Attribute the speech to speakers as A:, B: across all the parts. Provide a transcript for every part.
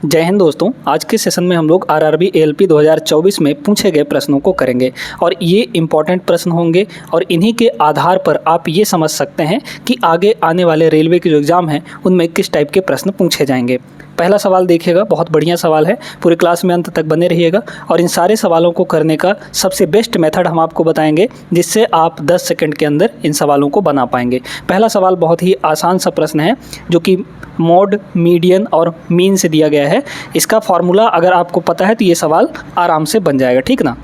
A: जय हिंद दोस्तों। आज के सेशन में हम लोग आरआरबी एएलपी 2024 में पूछे गए प्रश्नों को करेंगे और ये इम्पॉर्टेंट प्रश्न होंगे और इन्हीं के आधार पर आप ये समझ सकते हैं कि आगे आने वाले रेलवे के जो एग्ज़ाम हैं उनमें किस टाइप के प्रश्न पूछे जाएंगे। पहला सवाल देखिएगा, बहुत बढ़िया सवाल है, पूरे क्लास में अंत तक बने रहिएगा और इन सारे सवालों को करने का सबसे बेस्ट मेथड हम आपको बताएंगे जिससे आप 10 सेकंड के अंदर इन सवालों को बना पाएंगे। पहला सवाल बहुत ही आसान सा प्रश्न है जो कि मोड, मीडियन और मीन से दिया गया है। इसका फॉर्मूला अगर आपको पता है तो ये सवाल आराम से बन जाएगा, ठीक ना।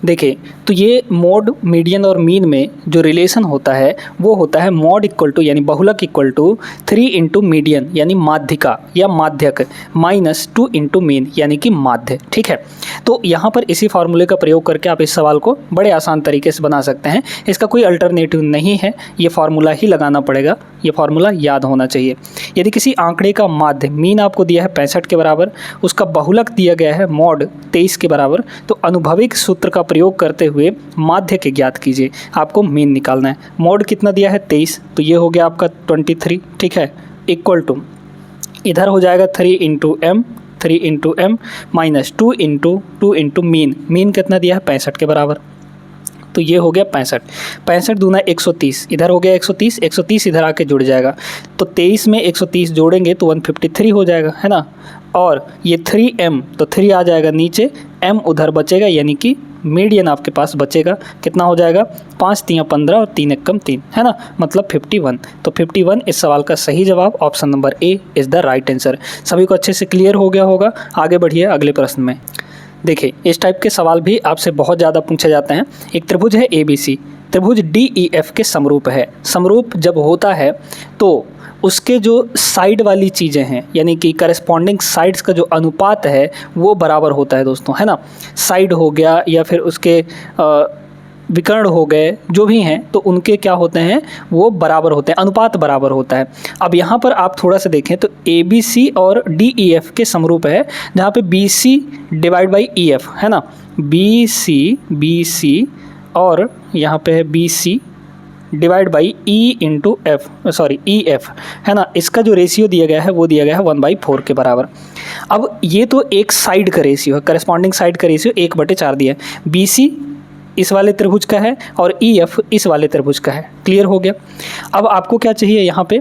A: देखिए, तो ये मोड, मीडियन और मीन में जो रिलेशन होता है वो होता है मोड इक्वल टू यानी बहुलक इक्वल टू 3 इंटू मीडियन यानी माध्यिका या माध्यक माइनस 2 इंटू मीन यानी कि माध्य, ठीक है। तो यहाँ पर इसी फार्मूले का प्रयोग करके आप इस सवाल को बड़े आसान तरीके से बना सकते हैं। इसका कोई अल्टरनेटिव नहीं है, ये फार्मूला ही लगाना पड़ेगा, ये फार्मूला याद होना चाहिए। यदि किसी आंकड़े का माध्य मीन आपको दिया है 65 के बराबर, उसका बहुलक दिया गया है मोड 23 के बराबर, तो अनुभविक सूत्र का प्रयोग करते हुए माध्य के ज्ञात कीजिए। आपको मीन निकालना है। मोड कितना दिया है 23, तो ये हो गया आपका 23, ठीक है, इक्वल टू इधर हो जाएगा 3 into m minus 2 into mean कितना दिया है 65 के बराबर, तो ये हो गया 65 दूना 130, इधर हो गया 130 इधर आके जुड़ जाएगा, तो 23 में 130 जोड़ेंगे तो 153 हो जाएगा, है ना। और ये 3m, तो 3 आ जाएगा नीचे, m उधर बचेगा यानी कि मीडियन आपके पास बचेगा। कितना हो जाएगा 5 3 15 और 3 1 3, है ना, मतलब 51। तो 51 इस सवाल का सही जवाब option number A is the right answer. सभी को अच्छे से क्लियर हो गया होगा। आगे बढ़िए अगले प्रश्न में। देखिए, इस टाइप के सवाल भी आपसे बहुत ज़्यादा पूछे जाते हैं। एक त्रिभुज है ABC, त्रिभुज DEF के समरूप है। समरूप जब होता है तो उसके जो साइड वाली चीज़ें हैं यानी कि करस्पॉन्डिंग साइड्स का जो अनुपात है वो बराबर होता है दोस्तों, है ना। साइड हो गया या फिर उसके विकर्ण हो गए, जो भी हैं, तो उनके क्या होते हैं, वो बराबर होते हैं, अनुपात बराबर होता है। अब यहाँ पर आप थोड़ा सा देखें तो ABC और DEF के समरूप है, जहाँ पे BC डिवाइड बाई EF, है ना, BC और यहाँ पे है BC डिवाइड बाई EF, है ना। इसका जो रेशियो दिया गया है वो दिया गया है 1/4 के बराबर। अब ये तो एक साइड का रेशियो है, करस्पॉन्डिंग साइड का रेशियो 1/4 दिया है। BC इस वाले त्रिभुज का है और EF इस वाले त्रिभुज का है। क्लियर हो गया। अब आपको क्या चाहिए यहाँ पे,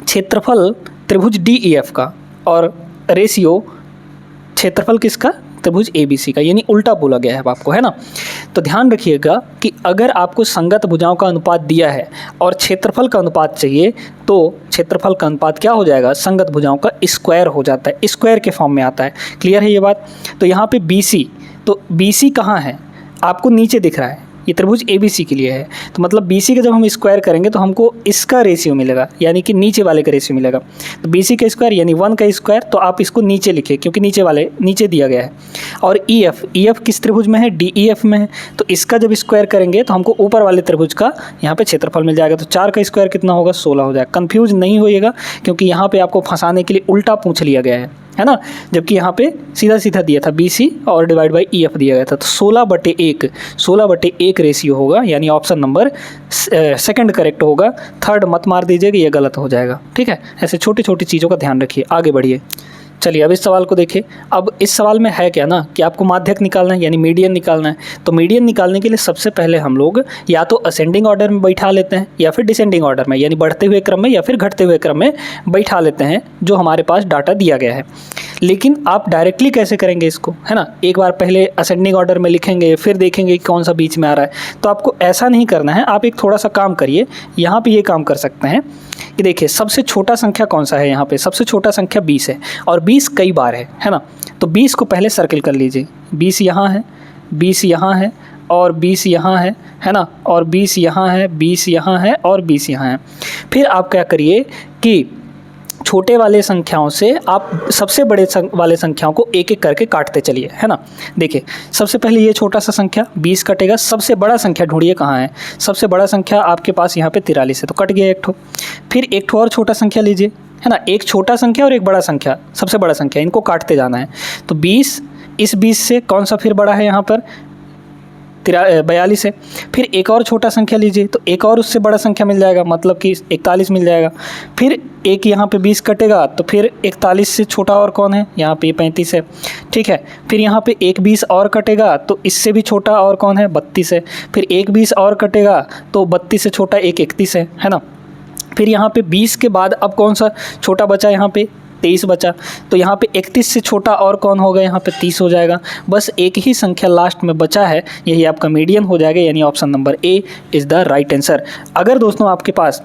A: क्षेत्रफल त्रिभुज DEF का और रेशियो क्षेत्रफल किसका, त्रिभुज ABC का, यानी उल्टा बोला गया है आपको, है ना। तो ध्यान रखिएगा कि अगर आपको संगत भुजाओं का अनुपात दिया है और क्षेत्रफल का अनुपात चाहिए तो क्षेत्रफल का अनुपात क्या हो जाएगा, संगत भुजाओं का स्क्वायर हो जाता है, स्क्वायर के फॉर्म में आता है। क्लियर है ये बात। तो यहाँ पे BC, तो BC कहाँ है, आपको नीचे दिख रहा है, ये त्रिभुज ABC के लिए है, तो मतलब BC का जब हम स्क्वायर करेंगे तो हमको इसका रेशियो मिलेगा यानी कि नीचे वाले का रेशियो मिलेगा। तो BC का स्क्वायर यानी 1 का स्क्वायर, तो आप इसको नीचे लिखिए क्योंकि नीचे दिया गया है। और EF किस त्रिभुज में है, DEF में है, तो इसका जब स्क्वायर करेंगे तो हमको ऊपर वाले त्रिभुज का यहाँ पे क्षेत्रफल मिल जाएगा। तो 4 का स्क्वायर कितना होगा, 16 हो जाएगा। कन्फ्यूज नहीं होइएगा क्योंकि यहाँ पर आपको फंसाने के लिए उल्टा पूछ लिया गया है ना, जबकि यहाँ पे सीधा दिया था BC और डिवाइड बाई EF दिया गया था। तो 16/1 रेशियो होगा, यानी ऑप्शन नंबर सेकंड करेक्ट होगा। थर्ड मत मार दीजिएगा, ये गलत हो जाएगा, ठीक है। ऐसे छोटी छोटी चीज़ों का ध्यान रखिए। आगे बढ़िए। चलिए अब इस सवाल को देखिए। अब इस सवाल में है क्या ना कि आपको माध्यक निकालना है यानी मीडियन निकालना है। तो मीडियन निकालने के लिए सबसे पहले हम लोग या तो असेंडिंग ऑर्डर में बैठा लेते हैं या फिर डिसेंडिंग ऑर्डर में, यानी बढ़ते हुए क्रम में या फिर घटते हुए क्रम में बैठा लेते हैं जो हमारे पास डाटा दिया गया है। लेकिन आप डायरेक्टली कैसे करेंगे इसको, है ना, एक बार पहले असेंडिंग ऑर्डर में लिखेंगे फिर देखेंगे कि कौन सा बीच में आ रहा है। तो आपको ऐसा नहीं करना है, आप एक थोड़ा सा काम करिए। यहाँ पे ये काम कर सकते हैं कि देखिए सबसे छोटा संख्या कौन सा है, यहाँ पे सबसे छोटा संख्या 20 है और 20 कई बार है ना। तो 20 को पहले सर्किल कर लीजिए। 20 यहाँ है, 20 यहाँ है और 20 यहाँ है ना, और 20 यहाँ है, 20 यहाँ है और 20 यहाँ है। फिर आप क्या करिए कि छोटे वाले संख्याओं से आप सबसे बड़े वाले संख्याओं को एक एक करके काटते चलिए, है ना। देखिए सबसे पहले ये छोटा सा संख्या 20 कटेगा। सबसे बड़ा संख्या ढूंढिए कहाँ है। सबसे बड़ा संख्या आपके पास यहाँ पे 43 है, तो कट गया एक ठो। फिर एक ठो और छोटा संख्या लीजिए, है ना, एक छोटा संख्या और एक बड़ा संख्या, सबसे बड़ा संख्या, इनको काटते जाना है। तो 20, इस 20 से कौन सा फिर बड़ा है यहाँ पर 42 है। फिर एक और छोटा संख्या लीजिए तो एक और उससे बड़ा संख्या मिल जाएगा, मतलब कि 41 मिल जाएगा। फिर एक यहाँ पे 20 कटेगा तो फिर 41 से छोटा और कौन है, यहाँ पे 35 है, ठीक है। फिर यहाँ पे एक 20 और कटेगा तो इससे भी छोटा और कौन है, 32 है। फिर एक 20 और कटेगा तो 32 से छोटा एक 31 है ना। फिर यहाँ पे 20 के बाद अब कौन सा छोटा बचा, यहाँ पे 23 बचा, तो यहाँ पे 31 से छोटा और कौन होगा, यहाँ पे 30 हो जाएगा। बस एक ही संख्या लास्ट में बचा है, यही आपका मीडियन हो जाएगा, यानी option number A is the right answer. अगर दोस्तों आपके पास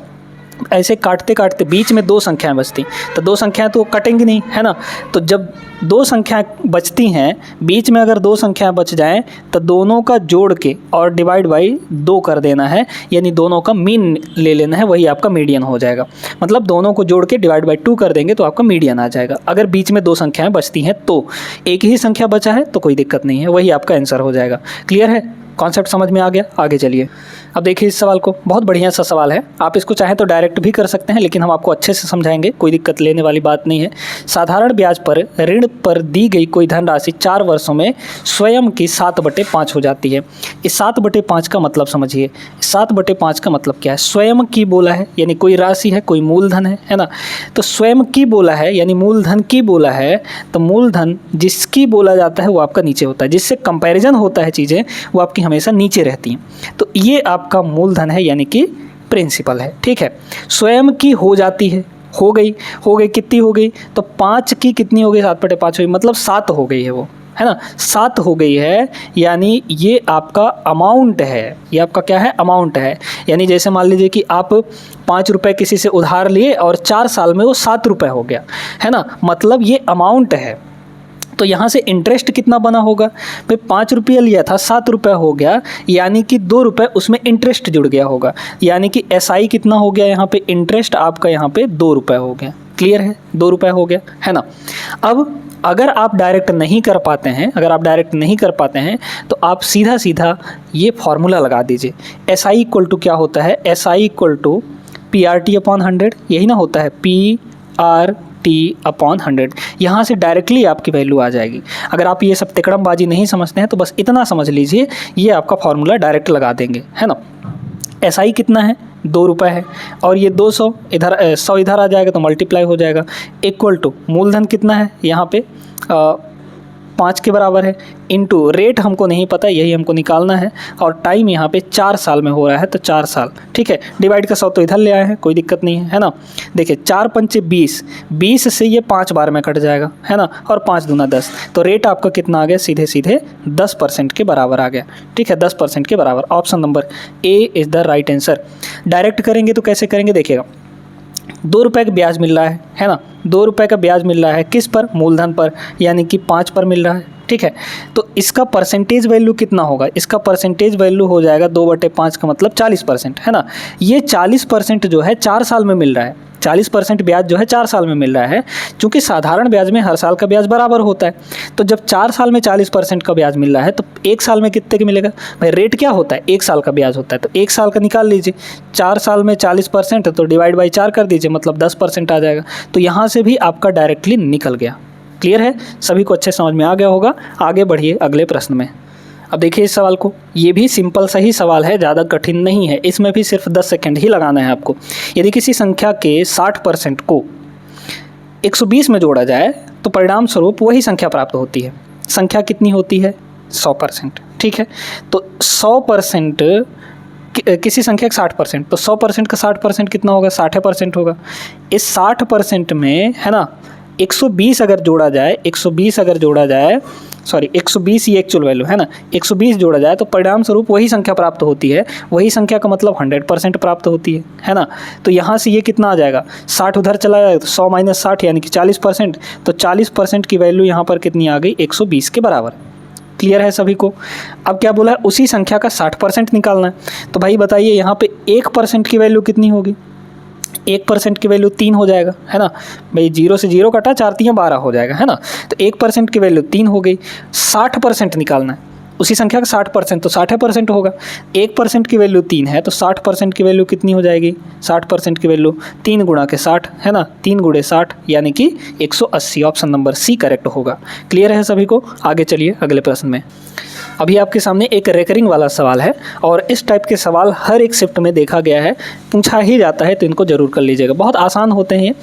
A: ऐसे काटते काटते बीच में दो संख्याएं बचती तो दो संख्याएं तो कटेंगी नहीं, है ना। तो जब दो संख्याएं बचती हैं, बीच में अगर दो संख्याएं बच जाएं तो दोनों का जोड़ के और डिवाइड बाई 2 कर देना है, यानी दोनों का मीन ले लेना है, वही आपका मीडियन हो जाएगा। मतलब दोनों को जोड़ के डिवाइड बाई 2 कर देंगे तो आपका मीडियन आ जाएगा। अगर बीच में दो संख्याएं बचती हैं तो, एक ही संख्या बचा है तो कोई दिक्कत नहीं है, वही आपका आंसर हो जाएगा। क्लियर है, कॉन्सेप्ट समझ में आ गया। आगे चलिए, अब देखिए इस सवाल को, बहुत बढ़िया सा सवाल है। आप इसको चाहें तो डायरेक्ट भी कर सकते हैं, लेकिन हम आपको अच्छे से समझाएंगे, कोई दिक्कत लेने वाली बात नहीं है। साधारण ब्याज पर ऋण पर दी गई कोई धनराशि 4 वर्षों में स्वयं की 7/5 हो जाती है। इस 7/5 का मतलब समझिए, 7/5 का मतलब क्या है। स्वयं की बोला है यानी कोई राशि है, कोई मूलधन है ना। तो स्वयं की बोला है यानी मूलधन की बोला है, तो मूलधन जिसकी बोला जाता है वो आपका नीचे होता है, जिससे कंपैरिजन होता है चीज़ें वो आपकी हमेशा नीचे रहती हैं। तो ये आपका मूलधन है यानी कि प्रिंसिपल है, ठीक है। स्वयं की हो जाती है, हो गई कितनी हो गई, तो 5 की कितनी हो गई, 7/5 हुई, मतलब 7 हो गई है वो, है ना, 7 हो गई है। यानी ये आपका अमाउंट है, ये आपका क्या है, अमाउंट है। यानी जैसे मान लीजिए कि आप 5 रुपये किसी से उधार लिए और 4 साल में वो 7 रुपये हो गया, है ना, मतलब ये अमाउंट है। तो यहाँ से इंटरेस्ट कितना बना होगा भाई, 5 रुपया लिया था, 7 रुपये हो गया, यानी कि 2 रुपये उसमें इंटरेस्ट जुड़ गया होगा, यानी कि एसआई कितना हो गया, यहाँ पे इंटरेस्ट आपका यहाँ पे 2 रुपये हो गया। क्लियर है, 2 रुपये हो गया, है ना। अब अगर आप डायरेक्ट नहीं कर पाते हैं, तो आप सीधा सीधा ये फॉर्मूला लगा दीजिए। एसआई इक्वल टू क्या होता है, एसआई इक्वल टू PRT/100, यही ना होता है, PRT/100। यहाँ से डायरेक्टली आपकी वैल्यू आ जाएगी। अगर आप ये सब तिकड़मबाजी नहीं समझते हैं तो बस इतना समझ लीजिए, ये आपका फॉर्मूला डायरेक्ट लगा देंगे, है ना। एसआई कितना है, 2 रुपये है, और ये 200 इधर 100 इधर आ जाएगा तो मल्टीप्लाई हो जाएगा, इक्वल टू मूलधन कितना है यहाँ पे 5 के बराबर है, इनटू रेट हमको नहीं पता, यही हमको निकालना है, और टाइम यहाँ पे 4 साल में हो रहा है तो 4 साल, ठीक है। डिवाइड का 100 तो इधर ले आए हैं, कोई दिक्कत नहीं है ना। देखिए 4 पंचे 20, 20 से ये 5 बार में कट जाएगा, है ना, और 5 दूना 10, तो रेट आपका कितना आ गया, सीधे सीधे 10% के बराबर आ गया, ठीक है, 10% के बराबर। Option number A is the right answer. Direct करेंगे तो कैसे करेंगे, देखिएगा 2 रुपये का ब्याज मिल रहा है ना, 2 रुपये का ब्याज मिल रहा है किस पर, मूलधन पर, यानी कि 5 पर मिल रहा है, ठीक है। तो इसका परसेंटेज वैल्यू कितना होगा, इसका परसेंटेज वैल्यू हो जाएगा 2/5 का मतलब 40%, है ना। ये 40% जो है 4 साल में मिल रहा है, 40% ब्याज जो है 4 साल में मिल रहा है, क्योंकि साधारण ब्याज में हर साल का ब्याज बराबर होता है। तो जब 4 साल में 40% का ब्याज मिल रहा है तो 1 साल में कितने का मिलेगा भाई, रेट क्या होता है, 1 साल का ब्याज होता है, तो 1 साल का निकाल लीजिए, 4 साल में 40% तो डिवाइड बाई 4 कर दीजिए, मतलब 10% आ जाएगा। तो यहाँ से भी आपका डायरेक्टली निकल गया। क्लियर है, सभी को अच्छे समझ में आ गया होगा। आगे बढ़िए अगले प्रश्न में। अब देखिए इस सवाल को, ये भी सिंपल सा ही सवाल है, ज़्यादा कठिन नहीं है, इसमें भी सिर्फ 10 सेकंड ही लगाना है आपको। यदि किसी संख्या के 60% को 120 में जोड़ा जाए तो परिणाम स्वरूप वही संख्या प्राप्त होती है। संख्या कितनी होती है, 100%, ठीक है। तो 100% किसी संख्या का 60%, तो 100% का 60% कितना होगा, 60% होगा। इस 60% में, है ना, 120 अगर जोड़ा जाए, 120 अगर जोड़ा जाए, सॉरी 120 ही एक्चुअल वैल्यू है ना, 120 जोड़ा जाए तो परिणाम स्वरूप वही संख्या प्राप्त होती है। वही संख्या का मतलब 100% प्राप्त होती है ना। तो यहाँ से ये कितना आ जाएगा, 60 उधर चला जाएगा तो 100 - 60 यानी कि 40%, तो 40% की वैल्यू यहाँ पर कितनी आ गई, 120 के बराबर। क्लियर है सभी को। अब क्या बोला है, उसी संख्या का 60% निकालना है। तो भाई बताइए यहाँ पे 1% की वैल्यू कितनी होगी, 1% की वैल्यू 3 हो जाएगा, है ना भाई, 0 से 0 कटा, 4 3 12 हो जाएगा, है ना। तो 1% की वैल्यू 3 हो गई। 60% निकालना है, उसी संख्या का 60%, तो 60% होगा। 1% की वैल्यू 3 है तो 60% की वैल्यू कितनी हो जाएगी, 60% की वैल्यू 3 गुणा के 60, है ना, 3 गुणे 60 यानी कि 180। ऑप्शन नंबर सी करेक्ट होगा। क्लियर है सभी को। आगे चलिए अगले प्रश्न में। अभी आपके सामने एक रेकरिंग वाला सवाल है और इस टाइप के सवाल हर एक शिफ्ट में देखा गया है, पूछा ही जाता है, तो इनको ज़रूर कर लीजिएगा। बहुत आसान होते हैं।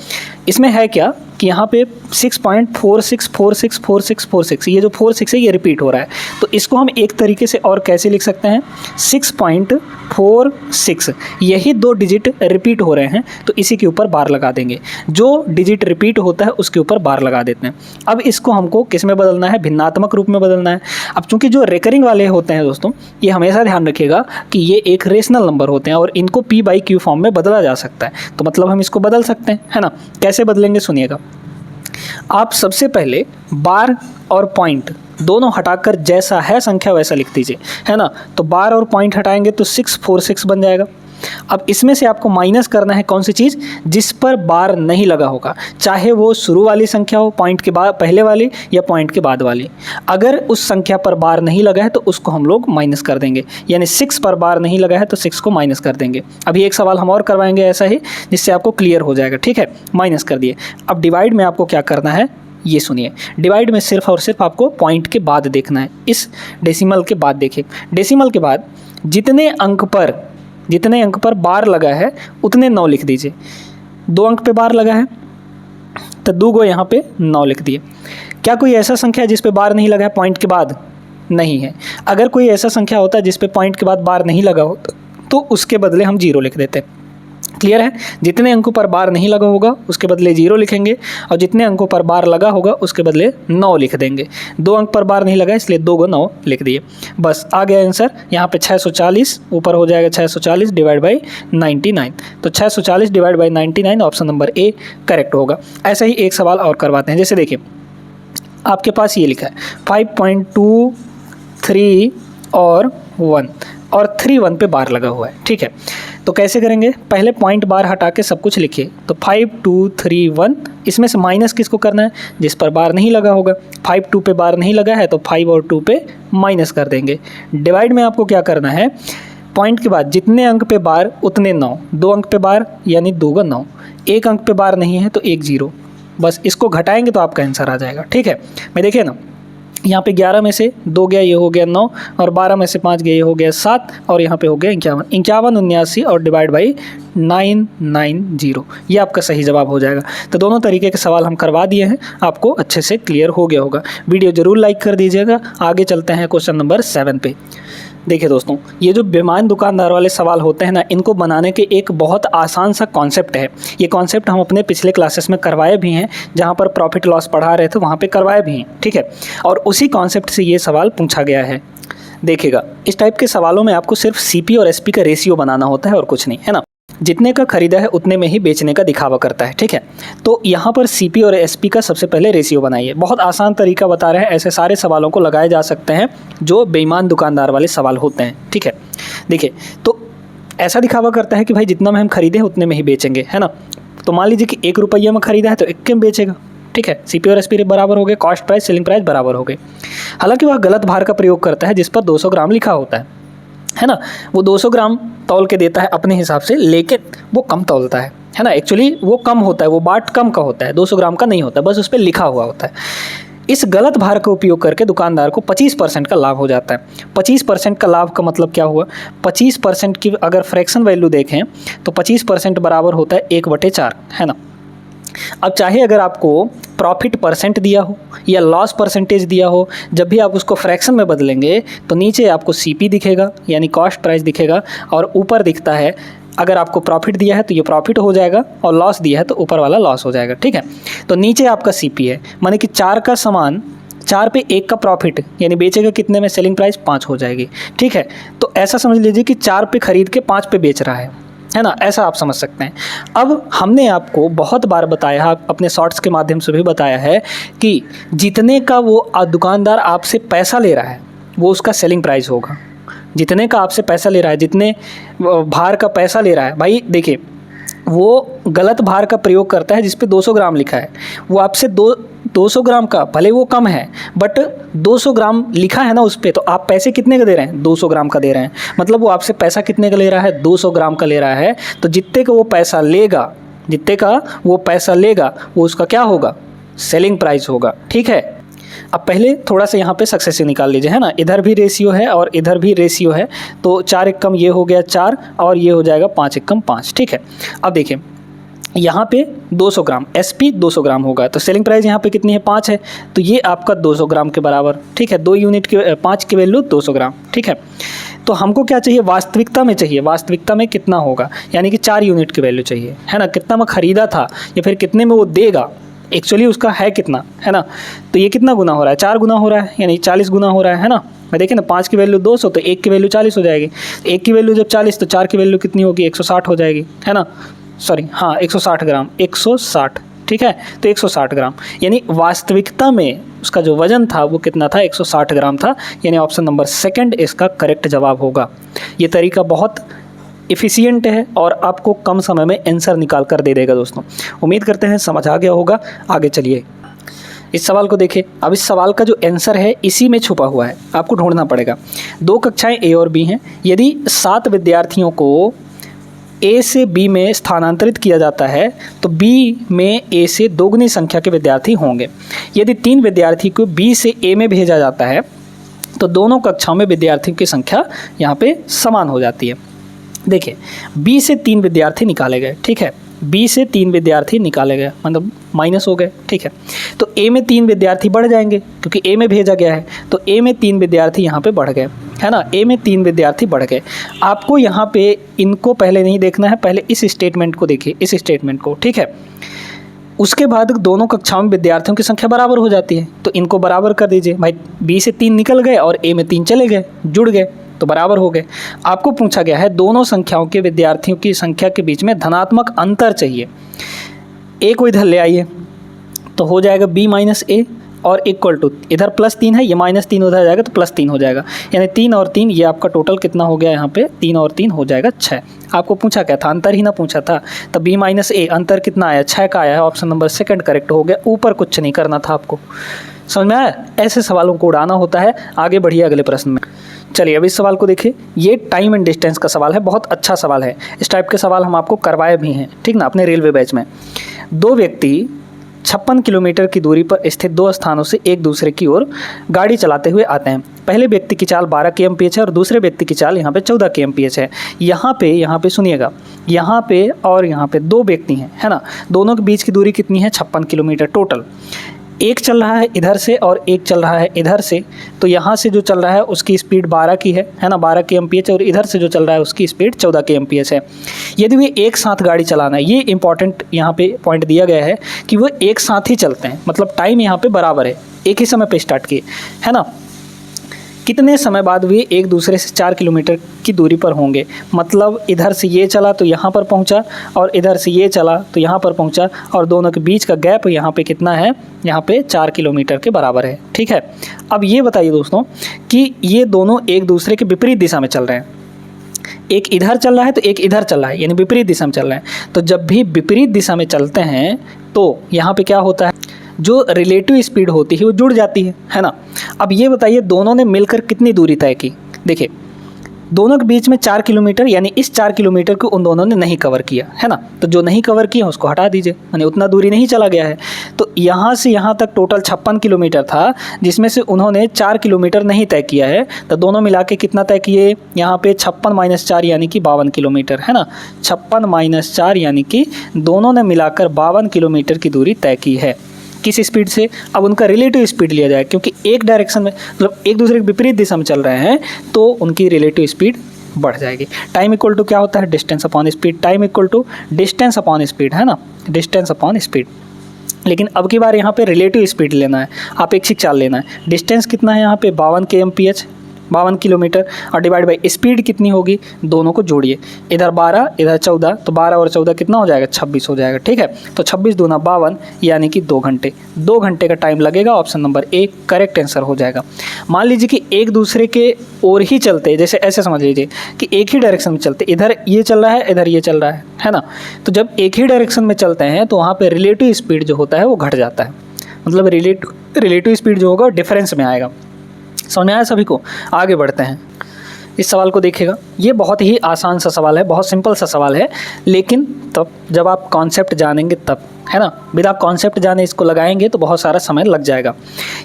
A: इसमें है क्या कि यहाँ पे 6.46464646 ये जो 46 है ये रिपीट हो रहा है, तो इसको हम एक तरीके से और कैसे लिख सकते हैं, 6.46 यही 2 डिजिट रिपीट हो रहे हैं तो इसी के ऊपर बार लगा देंगे। जो डिजिट रिपीट होता है उसके ऊपर बार लगा देते हैं। अब इसको हमको किस में बदलना है, भिन्नात्मक रूप में बदलना है। अब चूंकि जो रेकरिंग वाले होते हैं दोस्तों, ये हमेशा ध्यान रखिएगा कि ये एक रेशनल नंबर होते हैं और इनको P/Q फॉर्म में बदला जा सकता है, तो मतलब हम इसको बदल सकते हैं, है ना। कैसे बदलेंगे सुनिएगा। आप सबसे पहले बार और पॉइंट दोनों हटाकर जैसा है संख्या वैसा लिख दीजिए, है ना। तो बार और पॉइंट हटाएंगे तो 646 बन जाएगा। अब इसमें से आपको माइनस करना है कौन सी चीज़, जिस पर बार नहीं लगा होगा, चाहे वो शुरू वाली संख्या हो, पॉइंट के बाद पहले वाली या पॉइंट के बाद वाली। अगर उस संख्या पर बार नहीं लगा है तो उसको हम लोग माइनस कर देंगे, यानी 6 पर बार नहीं लगा है तो 6 को माइनस कर देंगे। अभी एक सवाल हम और करवाएंगे ऐसा ही, जिससे आपको क्लियर हो जाएगा, ठीक है। माइनस कर दिए। अब डिवाइड में आपको क्या करना है ये सुनिए। डिवाइड में सिर्फ और सिर्फ आपको पॉइंट के बाद देखना है, इस डेसिमल के बाद देखिए। डेसिमल के बाद जितने अंक पर बार लगा है उतने 9 लिख दीजिए। 2 अंक पे बार लगा है तो 2 गो यहाँ पे 9 लिख दिए। क्या कोई ऐसा संख्या है जिस पे बार नहीं लगा है पॉइंट के बाद? नहीं है। अगर कोई ऐसा संख्या होता है जिस पे पॉइंट के बाद बार नहीं लगा हो तो उसके बदले हम 0 लिख देते हैं। क्लियर है। जितने अंकों पर बार नहीं लगा होगा उसके बदले 0 लिखेंगे और जितने अंकों पर बार लगा होगा उसके बदले 9 लिख देंगे। 2 अंक पर बार नहीं लगा इसलिए 2 को 9 लिख दिए। बस आ गया आंसर। यहाँ पे 640 ऊपर हो जाएगा 640 डिवाइड बाई 99। तो 640 divide by 99 option number A correct होगा। ऐसा ही एक सवाल और करवाते हैं। जैसे देखिए आपके पास ये लिखा है 5.2 3 और 1 और 3 1 पे बार लगा हुआ है, ठीक है। तो कैसे करेंगे, पहले पॉइंट बार हटा के सब कुछ लिखिए। तो 5 2 3 1 इसमें से माइनस किसको करना है, जिस पर बार नहीं लगा होगा। 5 2 पे बार नहीं लगा है तो 5 और 2 पे माइनस कर देंगे। डिवाइड में आपको क्या करना है, पॉइंट के बाद जितने अंक पे बार उतने 9। 2 अंक पे बार यानी 2 का 9। 1 अंक पे बार नहीं है तो 1 0। बस इसको घटाएंगे तो आपका आंसर आ जाएगा, ठीक है। मैं देखिए ना, यहाँ पे 11 में से 2 गया ये हो गया 9 और 12 में से 5 गया ये हो गया 7 और यहाँ पे हो गया 51। 51 79 और डिवाइड बाई 990 ये आपका सही जवाब हो जाएगा। तो दोनों तरीके के सवाल हम करवा दिए हैं, आपको अच्छे से क्लियर हो गया होगा। वीडियो ज़रूर लाइक कर दीजिएगा। आगे चलते हैं क्वेश्चन नंबर 7 पे। देखिए दोस्तों, ये जो बेईमान दुकानदार वाले सवाल होते हैं ना, इनको बनाने के एक बहुत आसान सा कॉन्सेप्ट है। ये कॉन्सेप्ट हम अपने पिछले क्लासेस में करवाए भी हैं, जहाँ पर प्रॉफिट लॉस पढ़ा रहे थे वहाँ पे करवाए भी हैं, ठीक है। और उसी कॉन्सेप्ट से ये सवाल पूछा गया है। देखिएगा, इस टाइप के सवालों में आपको सिर्फ CP और SP का रेशियो बनाना होता है और कुछ नहीं, है ना। जितने का खरीदा है उतने में ही बेचने का दिखावा करता है, ठीक है। तो यहाँ पर CP और SP का सबसे पहले रेशियो बनाइए। बहुत आसान तरीका बता रहे हैं, ऐसे सारे सवालों को लगाए जा सकते हैं जो बेईमान दुकानदार वाले सवाल होते हैं, ठीक है। देखिए, तो ऐसा दिखावा करता है कि भाई जितना में हम खरीदे हैं उतने में ही बेचेंगे, है ना। तो मान लीजिए कि 1 रुपये में खरीदा है तो 1 के में बेचेगा, ठीक है। CP और SP बराबर हो गए, कॉस्ट प्राइस सेलिंग प्राइस बराबर हो गए। हालांकि वह गलत भार का प्रयोग करता है जिस पर 200 ग्राम लिखा होता है ना। वो 200 ग्राम तौल के देता है अपने हिसाब से, लेकिन वो कम तौलता है ना। एक्चुअली वो कम होता है, वो बाट कम का होता है, 200 ग्राम का नहीं होता, बस उस पर लिखा हुआ होता है। इस गलत भार का उपयोग करके दुकानदार को 25% का लाभ हो जाता है। 25% का लाभ का मतलब क्या हुआ, 25% की अगर फ्रैक्शन वैल्यू देखें तो 25% बराबर होता है 1/4, है ना। अब चाहे अगर आपको प्रॉफिट परसेंट दिया हो या लॉस परसेंटेज दिया हो, जब भी आप उसको फ्रैक्शन में बदलेंगे तो नीचे आपको CP दिखेगा यानी कॉस्ट प्राइस दिखेगा और ऊपर दिखता है अगर आपको प्रॉफिट दिया है तो ये प्रॉफिट हो जाएगा और लॉस दिया है तो ऊपर वाला लॉस हो जाएगा, ठीक है। तो नीचे आपका CP है, माने कि 4 का सामान 4 पे 1 का प्रॉफिट यानी बेचेगा कितने में, सेलिंग प्राइस 5 हो जाएगी, ठीक है। तो ऐसा समझ लीजिए कि 4 पे खरीद के 5 पे बेच रहा है ना, ऐसा आप समझ सकते हैं। अब हमने आपको बहुत बार बताया, अपने शॉर्ट्स के माध्यम से भी बताया है कि जितने का वो दुकानदार आपसे पैसा ले रहा है वो उसका सेलिंग प्राइस होगा। जितने का आपसे पैसा ले रहा है, जितने भार का पैसा ले रहा है, भाई देखिए वो गलत भार का प्रयोग करता है जिस पे 200 ग्राम लिखा है। वो आपसे 200 ग्राम का, भले वो कम है बट 200 ग्राम लिखा है ना उस पर, तो आप पैसे कितने का दे रहे हैं, 200 ग्राम का दे रहे हैं। मतलब वो आपसे पैसा कितने का ले रहा है, 200 ग्राम का ले रहा है। तो जितने का वो पैसा लेगा, जितने का वो पैसा लेगा वो उसका क्या होगा, सेलिंग प्राइस होगा, ठीक है। अब पहले थोड़ा सा यहाँ पे सक्सेसिव निकाल लीजिए, है ना, इधर भी रेशियो है और इधर भी रेशियो है, तो 4 एकम ये हो गया 4 और ये हो जाएगा 5 एकम 5, ठीक है। अब देखिए यहाँ पे 200 ग्राम SP 200 ग्राम होगा, तो सेलिंग प्राइस यहाँ पे कितनी है 5 है, तो ये आपका 200 ग्राम के बराबर, ठीक है। 2 यूनिट के 5 की वैल्यू 200 ग्राम, ठीक है। तो हमको क्या चाहिए, वास्तविकता में चाहिए, वास्तविकता में कितना होगा, यानी कि 4 यूनिट की वैल्यू चाहिए, है ना, कितना में ख़रीदा था या फिर कितने में वो देगा, एक्चुअली उसका है कितना, है ना। तो ये कितना गुना हो रहा है, 4 गुना हो रहा है, यानी 40 गुना हो रहा है ना। मैं देखें ना, 5 की वैल्यू 200 तो 1 की वैल्यू 40 हो जाएगी, 1 की वैल्यू जब 40 तो 4 की वैल्यू कितनी होगी 160 हो जाएगी, है ना, सॉरी हाँ 160 ग्राम, 160, ठीक है। तो 160 ग्राम यानी वास्तविकता में उसका जो वजन था वो कितना था 160 ग्राम था, यानी ऑप्शन नंबर सेकंड इसका करेक्ट जवाब होगा। ये तरीका बहुत इफ़िशियंट है और आपको कम समय में आंसर निकाल कर दे देगा दोस्तों। उम्मीद करते हैं समझ आ गया होगा। आगे चलिए इस सवाल को देखें। अब इस सवाल का जो आंसर है इसी में छुपा हुआ है, आपको ढूंढना पड़ेगा। 2 कक्षाएं A और B हैं। यदि 7 विद्यार्थियों को A से B में स्थानांतरित किया जाता है तो B में A से दोगुनी संख्या के विद्यार्थी होंगे। यदि 3 विद्यार्थी को B से A में भेजा जाता है तो दोनों कक्षाओं में विद्यार्थियों की संख्या यहाँ पे समान हो जाती है। देखिए B से 3 विद्यार्थी निकाले गए, ठीक है, B से 3 विद्यार्थी निकाले गए मतलब माइनस हो गए, ठीक है। तो A में 3 विद्यार्थी बढ़ जाएंगे क्योंकि A में भेजा गया है, तो A में 3 विद्यार्थी यहाँ पे बढ़ गए, है ना, A में 3 विद्यार्थी बढ़ गए। आपको यहाँ पे इनको पहले नहीं देखना है, पहले इस स्टेटमेंट को देखिए, इस स्टेटमेंट को, ठीक है। उसके बाद दोनों कक्षाओं में विद्यार्थियों की संख्या बराबर हो जाती है, तो इनको बराबर कर दीजिए भाई। B से 3 निकल गए और A में 3 चले गए, जुड़ गए तो बराबर हो गए। आपको पूछा गया है दोनों संख्याओं के विद्यार्थियों की संख्या के बीच में धनात्मक अंतर चाहिए। A को इधर ले आइए तो हो जाएगा B माइनस A और इक्वल टू, इधर +3 है, ये -3 उधर जाएगा तो +3 हो जाएगा, यानी 3 और 3 ये आपका टोटल कितना हो गया यहाँ पे 3 और 3 हो जाएगा 6। आपको पूछा क्या था, अंतर ही ना पूछा था, तो B माइनस A अंतर कितना आया 6 का आया है, ऑप्शन नंबर सेकंड करेक्ट हो गया। ऊपर कुछ नहीं करना था आपको, समझ में आया। ऐसे सवालों को उड़ाना होता है। आगे बढ़िए अगले प्रश्न में। चलिए अब इस सवाल को देखिए। ये टाइम एंड डिस्टेंस का सवाल है, बहुत अच्छा सवाल है। इस टाइप के सवाल हम आपको करवाए भी हैं, ठीक ना, अपने रेलवे बैच में। 2 व्यक्ति 56 किलोमीटर की दूरी पर स्थित 2 स्थानों से एक दूसरे की ओर गाड़ी चलाते हुए आते हैं। पहले व्यक्ति की चाल 12 kmph है और दूसरे व्यक्ति की चाल यहाँ पे 14 kmph है। यहाँ पे सुनिएगा, यहाँ पे और यहाँ पे 2 व्यक्ति हैं, है ना, दोनों के बीच की दूरी कितनी है 56 किलोमीटर टोटल। एक चल रहा है इधर से और एक चल रहा है इधर से, तो यहाँ से जो चल रहा है उसकी स्पीड 12 की है ना, 12 kmph, और इधर से जो चल रहा है उसकी स्पीड 14 kmph है। यदि वे एक साथ गाड़ी चलाना है, ये इंपॉर्टेंट यहाँ पे पॉइंट दिया गया है कि वो एक साथ ही चलते हैं, मतलब टाइम यहाँ पे बराबर है, एक ही समय पे स्टार्ट किए, है ना। कितने समय बाद वे एक दूसरे से 4 किलोमीटर की दूरी पर होंगे, मतलब इधर से ये चला तो यहाँ पर पहुँचा और इधर से ये चला तो यहाँ पर पहुँचा, और दोनों के बीच का गैप यहाँ पे कितना है, यहाँ पे 4 किलोमीटर के बराबर है, ठीक है। अब ये बताइए दोस्तों कि ये दोनों एक दूसरे के विपरीत दिशा में चल रहे हैं, एक इधर चल रहा है तो एक इधर चल रहा है, यानी विपरीत दिशा में चल रहे हैं। तो जब भी विपरीत दिशा में चलते हैं तो यहाँ पे क्या होता है, जो रिलेटिव स्पीड होती है वो जुड़ जाती है ना। अब ये बताइए दोनों ने मिलकर कितनी दूरी तय की। देखिए दोनों के बीच में 4 किलोमीटर, यानी इस 4 किलोमीटर को उन दोनों ने नहीं कवर किया, है ना, तो जो नहीं कवर किया उसको हटा दीजिए, यानी उतना दूरी नहीं चला गया है। तो यहाँ से यहाँ तक टोटल 56 किलोमीटर था, जिसमें से उन्होंने 4 किलोमीटर नहीं तय किया है, तो दोनों मिला के कितना तय किए, यहाँ पे 56 - 4 यानी कि 52 किलोमीटर, है ना, 56 - 4 यानी कि दोनों ने मिलाकर 52 किलोमीटर की दूरी तय की है। किस स्पीड से, अब उनका रिलेटिव स्पीड लिया जाए, क्योंकि एक डायरेक्शन में मतलब एक दूसरे के विपरीत दिशा में चल रहे हैं तो उनकी रिलेटिव स्पीड बढ़ जाएगी। टाइम इक्वल टू क्या होता है, distance upon speed. Time equal to distance upon speed, है ना, डिस्टेंस अपॉन स्पीड। लेकिन अब की बार यहाँ पे रिलेटिव स्पीड लेना है, अपेक्षिक चाल लेना है। डिस्टेंस कितना है यहाँ पे 52 kmph, 52 किलोमीटर, और डिवाइड बाई स्पीड कितनी होगी, दोनों को जोड़िए, इधर 12 इधर 14, तो 12 और 14 कितना हो जाएगा 26 हो जाएगा, ठीक है। तो 26 दूना 52 यानी कि 2 घंटे, 2 घंटे का टाइम लगेगा। Option number A correct answer हो जाएगा। मान लीजिए कि एक दूसरे के ओर ही चलते, जैसे ऐसे समझ लीजिए कि एक ही डायरेक्शन में चलते, इधर ये चल रहा है इधर ये चल रहा है ना, तो जब एक ही डायरेक्शन में चलते हैं तो वहाँ पर रिलेटिव स्पीड जो होता है वो घट जाता है, मतलब रिलेटिव स्पीड जो होगा डिफरेंस में आएगा। समझ में आया सभी को। आगे बढ़ते हैं। इस सवाल को देखिएगा, ये बहुत ही आसान सा सवाल है, बहुत सिंपल सा सवाल है, लेकिन तब जब आप कॉन्सेप्ट जानेंगे तब, है ना। बिना कॉन्सेप्ट जाने इसको लगाएंगे तो बहुत सारा समय लग जाएगा।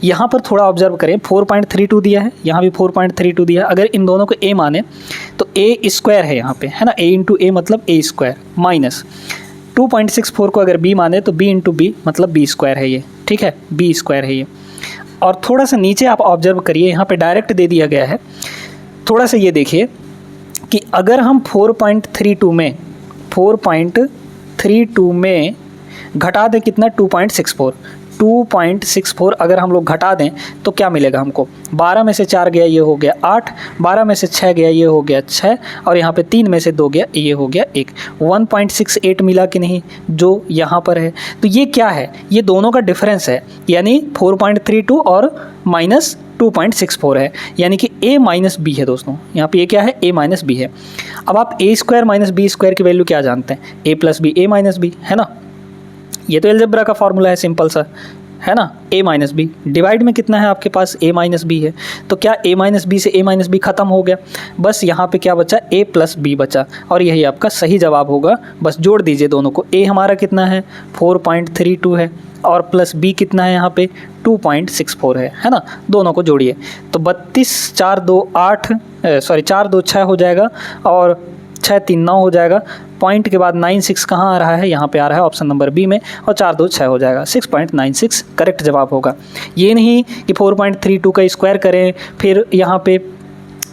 A: यहाँ पर थोड़ा ऑब्जर्व करें, 4.32 दिया है, यहाँ भी 4.32 दिया है। अगर इन दोनों को a माने तो a स्क्वायर है यहाँ पे, है ना, a इंटू a मतलब a स्क्वायर, माइनस 2.64 को अगर b माने तो b इंटू b मतलब b स्क्वायर है ये, ठीक है, b स्क्वायर है ये। और थोड़ा सा नीचे आप ऑब्जर्व करिए, यहाँ पे डायरेक्ट दे दिया गया है। थोड़ा सा ये देखिए कि अगर हम 4.32 में घटा दें कितना, 2.64 अगर हम लोग घटा दें तो क्या मिलेगा हमको, 12 में से 4 गया ये हो गया 8, 12 में से 6 गया ये हो गया 6, और यहाँ पे 3 में से 2 गया ये हो गया 1, 1.68 मिला कि नहीं जो यहाँ पर है। तो ये क्या है, ये दोनों का डिफरेंस है, यानी 4.32 और माइनस 2.64 है, यानी कि a माइनस बी है दोस्तों। यहाँ पे ये क्या है, a माइनस बी है। अब आप a square minus b square की वैल्यू क्या जानते हैं, a plus b a minus b, है ना। ये तो अलजेब्रा का फॉर्मूला है, सिंपल सा, है ना। a माइनस बी डिवाइड में कितना है आपके पास, a माइनस बी है, तो क्या a माइनस बी से a माइनस बी ख़त्म हो गया, बस यहाँ पे क्या बचा, a प्लस बी बचा, और यही आपका सही जवाब होगा। बस जोड़ दीजिए दोनों को, a हमारा कितना है 4.32 है और प्लस b कितना है यहाँ पे 2.64 है ना। दोनों को जोड़िए तो 32 4 2 8 4 2 6 हो जाएगा और 6 3 9 हो जाएगा। पॉइंट के बाद 96 कहाँ आ रहा है, यहाँ पे आ रहा है ऑप्शन नंबर बी में, और 4 2 6 हो जाएगा, 6.96 करेक्ट जवाब होगा। ये नहीं कि 4.32 का स्क्वायर करें फिर यहाँ पे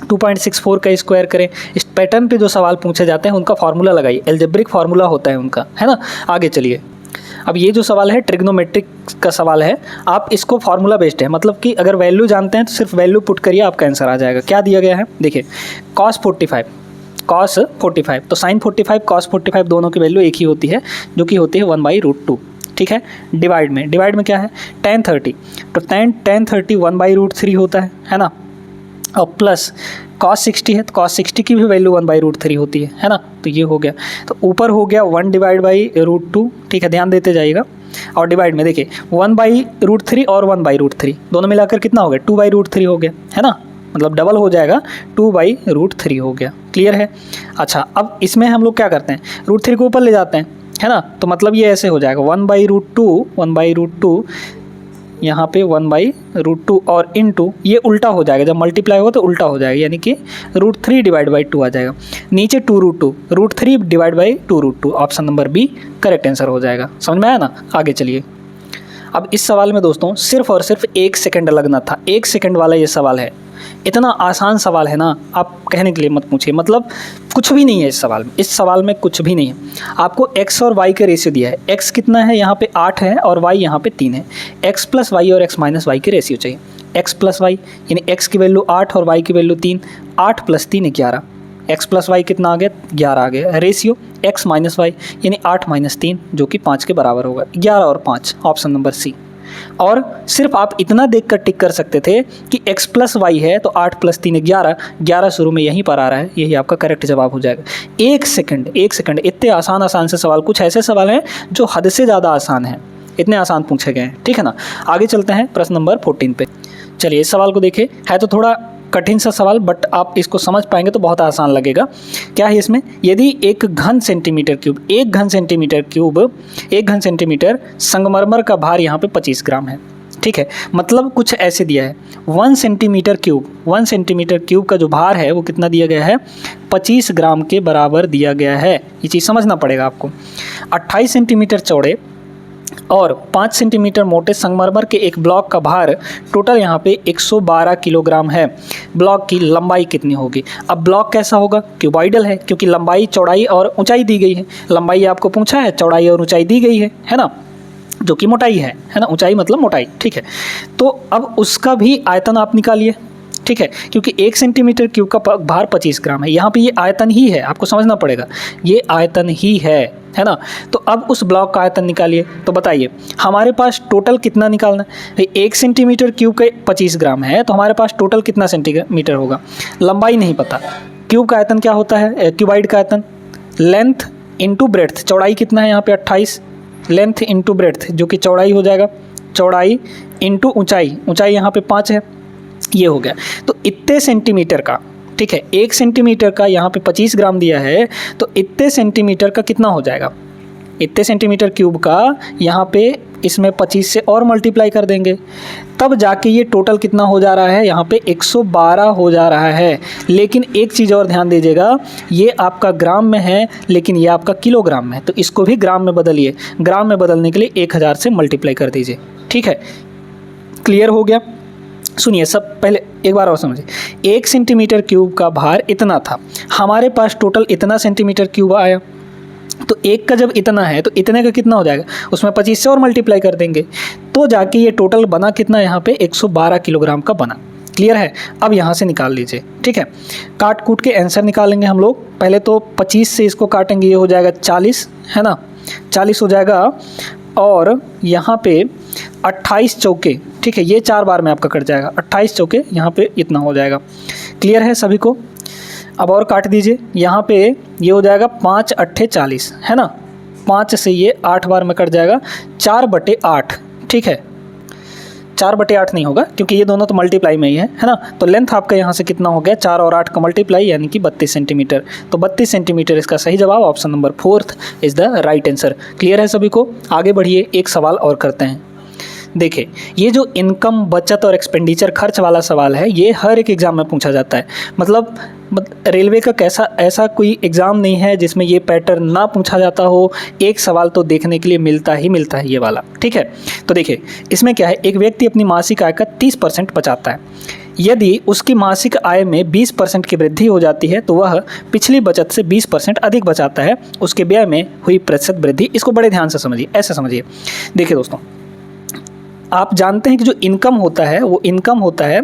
A: 2.64 का स्क्वायर करें। इस पैटर्न पे जो सवाल पूछे जाते हैं उनका फार्मूला लगाइए, एल्जेब्रिक फार्मूला होता है उनका, है ना। आगे चलिए, अब ये जो सवाल है ट्रिग्नोमेट्रिक का सवाल है, आप इसको फार्मूला बेस्ड है, मतलब कि अगर वैल्यू जानते हैं तो सिर्फ वैल्यू पुट करिए, आपका आंसर आ जाएगा। क्या दिया गया है देखिए, cos 45 तो sin 45 cos 45 दोनों की वैल्यू एक ही होती है, जो कि होती है 1/√2, ठीक है। डिवाइड में क्या है tan 30, तो tan 30 1/√3 होता है ना। और प्लस cos 60 है तो cos 60 की भी वैल्यू 1/√3 होती है ना। तो ये हो गया, तो ऊपर हो गया 1/√2, ठीक है, ध्यान देते जाइएगा। और डिवाइड में देखिए 1/√3 और 1/√3 दोनों मिलाकर कितना हो गया, 2/√3 हो गया, है ना, मतलब डबल हो जाएगा, 2/√3 हो गया। क्लियर है। अच्छा, अब इसमें हम लोग क्या करते हैं, √3 को ऊपर ले जाते हैं, है ना, तो मतलब ये ऐसे हो जाएगा 1/√2 यहाँ पे 1/√2 और इनटू ये उल्टा हो जाएगा, जब मल्टीप्लाई होगा तो उल्टा हो जाएगा, यानी कि √3 डिवाइड बाई 2 आ जाएगा। नीचे 2√2, √3 divide by 2√2, option number b correct answer हो जाएगा। समझ में आया ना। आगे चलिए, अब इस सवाल में दोस्तों सिर्फ और सिर्फ 1 सेकंड लगना था, 1 सेकंड वाला ये सवाल है। इतना आसान सवाल है ना, आप कहने के लिए मत पूछिए, मतलब कुछ भी नहीं है इस सवाल में। इस सवाल में कुछ भी नहीं है। आपको x और y का रेशियो दिया है, x कितना है यहाँ पे 8 है और y यहाँ पे 3 है। x प्लस वाई और x माइनस वाई की रेशियो चाहिए। x प्लस वाई यानी x की वैल्यू 8 और y की value 3, 8 plus 3 11, x plus y कितना आ गया 11 आ गया। रेशियो x माइनस वाई यानी 8 माइनस 3 जो कि 5 के बराबर होगा, 11 और 5, ऑप्शन नंबर सी। और सिर्फ आप इतना देखकर टिक कर सकते थे कि x प्लस वाई है तो 8 प्लस 3 11, 11 शुरू में यहीं पर आ रहा है, यही आपका करेक्ट जवाब हो जाएगा। 1 सेकंड, इतने आसान से सवाल, कुछ ऐसे सवाल हैं जो हद से ज़्यादा आसान हैं, इतने आसान पूछे गए हैं, ठीक है ना। आगे चलते हैं प्रश्न नंबर 14 पे। चलिए इस सवाल को देखिए, है तो थोड़ा कठिन सा सवाल, बट आप इसको समझ पाएंगे तो बहुत आसान लगेगा। क्या है इसमें, यदि एक घन सेंटीमीटर संगमरमर का भार यहाँ पे 25 ग्राम है, ठीक है, मतलब कुछ ऐसे दिया है 1 सेंटीमीटर क्यूब का जो भार है वो कितना दिया गया है, 25 ग्राम के बराबर दिया गया है। ये चीज़ समझना पड़ेगा आपको। 28 सेंटीमीटर चौड़े और 5 सेंटीमीटर मोटे संगमरमर के एक ब्लॉक का भार टोटल यहाँ पे 112 किलोग्राम है। ब्लॉक की लंबाई कितनी होगी। अब ब्लॉक कैसा होगा, क्यूबॉइडल है, क्योंकि लंबाई, चौड़ाई और ऊंचाई दी गई है। लंबाई आपको पूछा है, चौड़ाई और ऊंचाई दी गई है ना, जो कि मोटाई है ना, ऊंचाई मतलब मोटाई, ठीक है। तो अब उसका भी आयतन आप निकालिए, ठीक है, क्योंकि 1 सेंटीमीटर क्यूब का भार 25 ग्राम है। यहाँ पे ये आयतन ही है, आपको समझना पड़ेगा, ये आयतन ही है ना। तो अब उस ब्लॉक का आयतन निकालिए। तो बताइए हमारे पास टोटल कितना निकालना है। 1 सेंटीमीटर क्यूब के 25 ग्राम है, तो हमारे पास टोटल कितना सेंटीमीटर होगा। लंबाई नहीं पता, क्यूब का आयतन क्या होता है, क्यूबाइड का आयतन लेंथ इंटू ब्रेड्थ, चौड़ाई कितना है यहाँ पे 28, लेंथ इंटू ब्रेड्थ जो कि चौड़ाई हो जाएगा, चौड़ाई इंटू ऊंचाई, ऊंचाई यहाँ पे 5 है, ये हो गया। तो इतने सेंटीमीटर का ठीक है। 1 सेंटीमीटर का यहाँ पे 25 ग्राम दिया है, तो इतने सेंटीमीटर का कितना हो जाएगा, इतने सेंटीमीटर क्यूब का यहाँ पे इसमें 25 से और मल्टीप्लाई कर देंगे, तब जाके ये टोटल कितना हो जा रहा है, यहाँ पे 112 हो जा रहा है। लेकिन एक चीज़ और ध्यान दीजिएगा, ये आपका ग्राम में है लेकिन ये आपका किलोग्राम में है, तो इसको भी ग्राम में बदलिए। ग्राम में बदलने के लिए 1000 से मल्टीप्लाई कर दीजिए, ठीक है। क्लियर हो गया? सुनिए सब पहले एक बार और समझिए। 1 सेंटीमीटर क्यूब का भार इतना था, हमारे पास टोटल इतना सेंटीमीटर क्यूब आया, तो एक का जब इतना है तो इतने का कितना हो जाएगा, उसमें 25 से और मल्टीप्लाई कर देंगे, तो जाके ये टोटल बना कितना, यहाँ पे 112 किलोग्राम का बना। क्लियर है? अब यहाँ से निकाल लीजिए, ठीक है। काट कूट के आंसर निकालेंगे हम लोग। पहले तो 25 से इसको काटेंगे, ये हो जाएगा 40, है ना, 40 हो जाएगा। और यहाँ पे 28 चौके, ठीक है, ये 4 बार में आपका कट जाएगा, 28 चौके यहाँ पे इतना हो जाएगा। क्लियर है सभी को? अब और काट दीजिए, यहाँ पे ये हो जाएगा 5 अट्ठे 40, है ना, 5 से ये 8 बार में कट जाएगा, 4/8, ठीक है। 4/8 नहीं होगा क्योंकि ये दोनों तो मल्टीप्लाई में ही है ना। तो लेंथ आपका यहाँ से कितना हो गया, 4 और 8 का मल्टीप्लाई यानी कि 32 सेंटीमीटर। तो 32 सेंटीमीटर इसका सही जवाब, option number 4 is the right answer. Clear है सभी को? आगे बढ़िए, एक सवाल और करते हैं। देखिए, ये जो इनकम, बचत और एक्सपेंडिचर खर्च वाला सवाल है, ये हर एक एग्ज़ाम में पूछा जाता है। मतलब रेलवे का कैसा ऐसा कोई एग्ज़ाम नहीं है जिसमें ये पैटर्न ना पूछा जाता हो। एक सवाल तो देखने के लिए मिलता ही मिलता है ये वाला, ठीक है। तो देखिए, इसमें क्या है, एक व्यक्ति अपनी मासिक आय का 30% बचाता है। यदि उसकी मासिक आय में 20% की वृद्धि हो जाती है तो वह पिछली बचत से 20% अधिक बचाता है। उसके व्यय में हुई प्रतिशत वृद्धि, इसको बड़े ध्यान से समझिए, ऐसे समझिए। देखिए दोस्तों, आप जानते हैं कि जो इनकम होता है वो इनकम होता है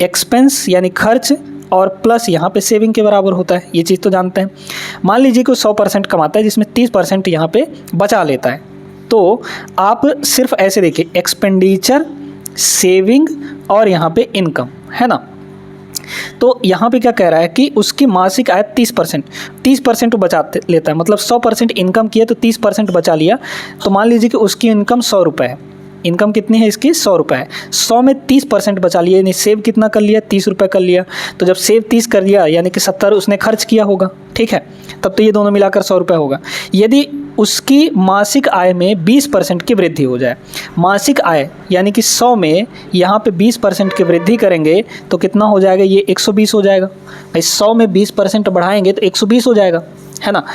A: एक्सपेंस यानी खर्च और प्लस यहाँ पे सेविंग के बराबर होता है, ये चीज़ तो जानते हैं। मान लीजिए कि 100% कमाता है जिसमें 30% यहाँ पे बचा लेता है, तो आप सिर्फ ऐसे देखिए, एक्सपेंडिचर, सेविंग और यहाँ पे इनकम, है ना। तो यहाँ पे क्या कह रहा है कि उसकी मासिक आय 30% बचा लेता है, मतलब 100% इनकम किया तो 30% बचा लिया। तो मान लीजिए कि उसकी इनकम 100 रुपये है, इनकम कितनी है इसकी, 100 रुपये है, 100 में 30% बचा लिया, यानी सेव कितना कर लिया, 30 रुपये कर लिया। तो जब सेव 30 कर लिया यानी कि 70 उसने खर्च किया होगा, ठीक है, तब तो ये दोनों मिलाकर 100 रुपये होगा। यदि उसकी मासिक आय में 20% की वृद्धि हो जाए, मासिक आय यानी कि 100 में यहाँ पे 20% की वृद्धि करेंगे तो कितना हो जाएगा, ये 120 हो जाएगा। भाई 100 में 20% बढ़ाएंगे तो 120 हो जाएगा, है ना।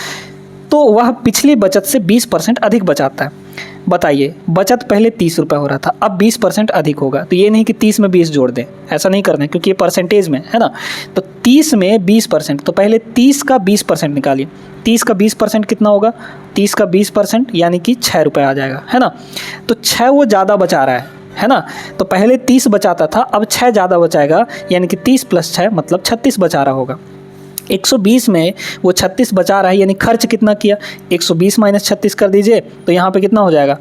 A: तो वह पिछली बचत से 20% अधिक बचाता है। बताइए, बचत पहले 30 रुपये हो रहा था, अब 20% अधिक होगा, तो ये नहीं कि 30 में 20 जोड़ दें, ऐसा नहीं करना है क्योंकि ये परसेंटेज में है ना। तो 30 में 20%, तो पहले 30 का 20% निकालिए। 30 का 20% कितना होगा, 30 का 20% यानी कि 6 रुपये आ जाएगा, है ना। तो 6 वो ज़्यादा बचा रहा है ना। तो पहले 30 बचाता था, अब 6 ज़्यादा बचाएगा, यानी कि 30 + 6 मतलब 36 बचा रहा होगा। 120 में वो 36 बचा रहा है, यानी खर्च कितना किया, 120 - 36 कर दीजिए, तो यहाँ पे कितना हो जाएगा,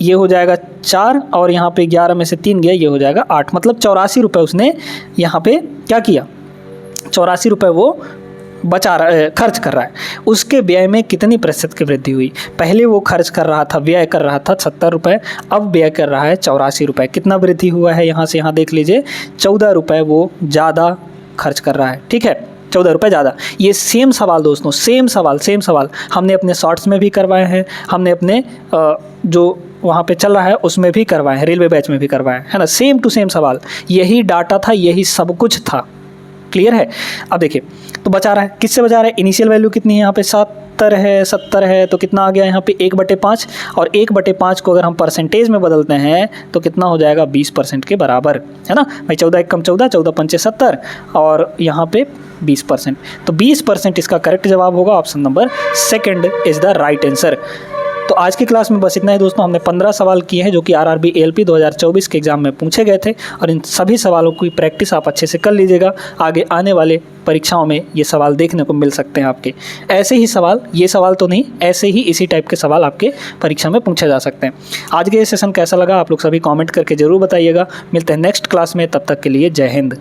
A: ये हो जाएगा 4 और यहाँ पे 11 में से 3 गया, ये हो जाएगा 8, मतलब 84 रुपये उसने यहाँ पे क्या किया, 84 रुपये वो बचा रहा, खर्च कर रहा है। उसके व्यय में कितनी प्रतिशत की वृद्धि हुई, पहले वो खर्च कर रहा था, व्यय कर रहा था 70 रुपये, अब व्यय कर रहा है 84 रुपये। कितना वृद्धि हुआ है, यहाँ से यहाँ देख लीजिए, 14 रुपये वो ज़्यादा खर्च कर रहा है, ठीक है, 14 रुपये ज़्यादा। ये सेम सवाल दोस्तों, सेम सवाल हमने अपने शॉर्ट्स में भी करवाए हैं, हमने अपने जो वहाँ पे चल रहा है उसमें भी करवाए हैं, रेलवे बैच में भी करवाए हैं, है ना। सेम टू सेम सवाल, यही डाटा था, यही सब कुछ था। क्लियर है? अब देखिए, तो बचा रहा है, किससे बचा रहा है, इनिशियल वैल्यू कितनी है यहाँ पे, 70 है, तो कितना आ गया यहाँ पे 1/5, और 1/5 को अगर हम परसेंटेज में बदलते हैं तो कितना हो जाएगा, 20% के बराबर, है ना भाई। 14 × 14, 14 × 5 70 और यहाँ पे 20%, तो 20% इसका करेक्ट जवाब होगा, option number 2 is the right answer. तो आज की क्लास में बस इतना ही दोस्तों। हमने 15 सवाल किए हैं जो कि RRB ALP 2024 के एग्ज़ाम में पूछे गए थे, और इन सभी सवालों की प्रैक्टिस आप अच्छे से कर लीजिएगा। आगे आने वाले परीक्षाओं में ये सवाल देखने को मिल सकते हैं आपके। ऐसे ही सवाल, ये सवाल तो नहीं, ऐसे ही इसी टाइप के सवाल आपके परीक्षा में पूछे जा सकते हैं। आज के ये सेशन कैसा लगा आप लोग सभी कॉमेंट करके ज़रूर बताइएगा। मिलते हैं नेक्स्ट क्लास में, तब तक के लिए जय हिंद।